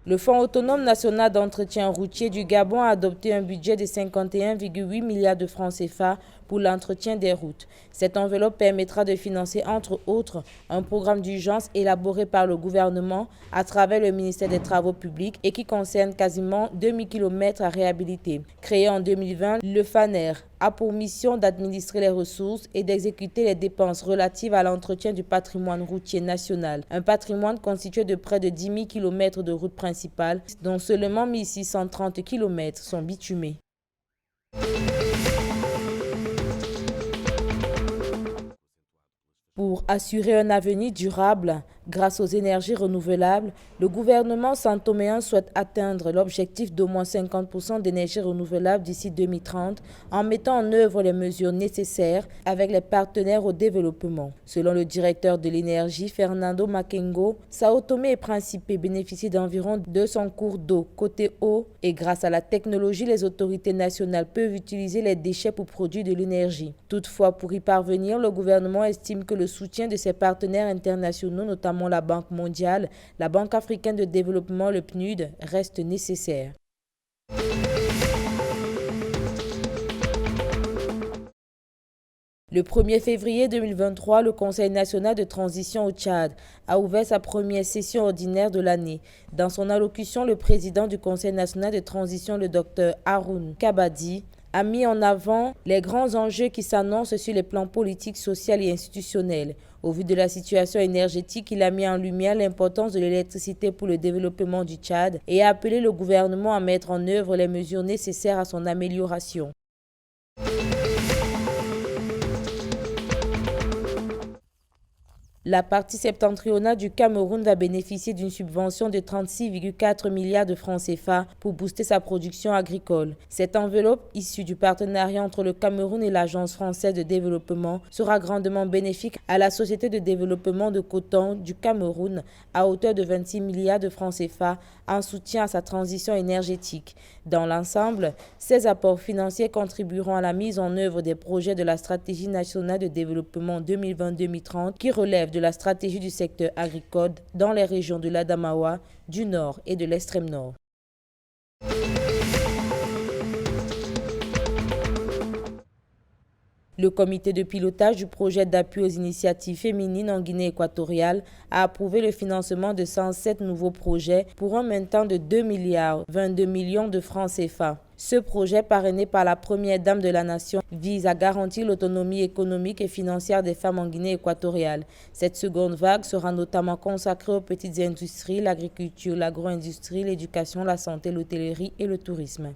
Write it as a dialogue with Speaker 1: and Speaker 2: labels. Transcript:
Speaker 1: Le Fonds autonome national d'entretien routier du Gabon a adopté un budget de 51,8 milliards de francs CFA pour l'entretien des routes. Cette enveloppe permettra de financer, entre autres, un programme d'urgence élaboré par le gouvernement à travers le ministère des Travaux publics et qui concerne quasiment 2000 km à réhabiliter. Créé en 2020, le FANER a pour mission d'administrer les ressources et d'exécuter les dépenses relatives à l'entretien du patrimoine routier national. Un patrimoine constitué de près de 10 000 km de routes principales, dont seulement 1630 km sont bitumés. Pour assurer un avenir durable grâce aux énergies renouvelables, le gouvernement santoméen souhaite atteindre l'objectif d'au moins 50% d'énergie renouvelable d'ici 2030 en mettant en œuvre les mesures nécessaires avec les partenaires au développement. Selon le directeur de l'énergie, Fernando Makengo, Sao Tomé et Principe bénéficie d'environ 200 cours d'eau côté eau et grâce à la technologie, les autorités nationales peuvent utiliser les déchets pour produire de l'énergie. Toutefois, pour y parvenir, le gouvernement estime que le soutien de ses partenaires internationaux, notamment la Banque mondiale, la Banque africaine de développement, le PNUD, reste nécessaire. Le 1er février 2023, le Conseil national de transition au Tchad a ouvert sa première session ordinaire de l'année. Dans son allocution, le président du Conseil national de transition, le Dr Haroun Kabadi, a mis en avant les grands enjeux qui s'annoncent sur les plans politiques, sociaux et institutionnels. Au vu de la situation énergétique, il a mis en lumière l'importance de l'électricité pour le développement du Tchad et a appelé le gouvernement à mettre en œuvre les mesures nécessaires à son amélioration. La partie septentrionale du Cameroun va bénéficier d'une subvention de 36,4 milliards de francs CFA pour booster sa production agricole. Cette enveloppe, issue du partenariat entre le Cameroun et l'Agence française de développement, sera grandement bénéfique à la Société de développement de coton du Cameroun à hauteur de 26 milliards de francs CFA en soutien à sa transition énergétique. Dans l'ensemble, ces apports financiers contribueront à la mise en œuvre des projets de la Stratégie nationale de développement 2020-2030 qui relèvent de la stratégie du secteur agricole dans les régions de l'Adamawa, du Nord et de l'extrême Nord. Le comité de pilotage du projet d'appui aux initiatives féminines en Guinée équatoriale a approuvé le financement de 107 nouveaux projets pour un montant de 2,22 milliards de francs CFA. Ce projet, parrainé par la première dame de la nation, vise à garantir l'autonomie économique et financière des femmes en Guinée équatoriale. Cette seconde vague sera notamment consacrée aux petites industries, l'agriculture, l'agro-industrie, l'éducation, la santé, l'hôtellerie et le tourisme.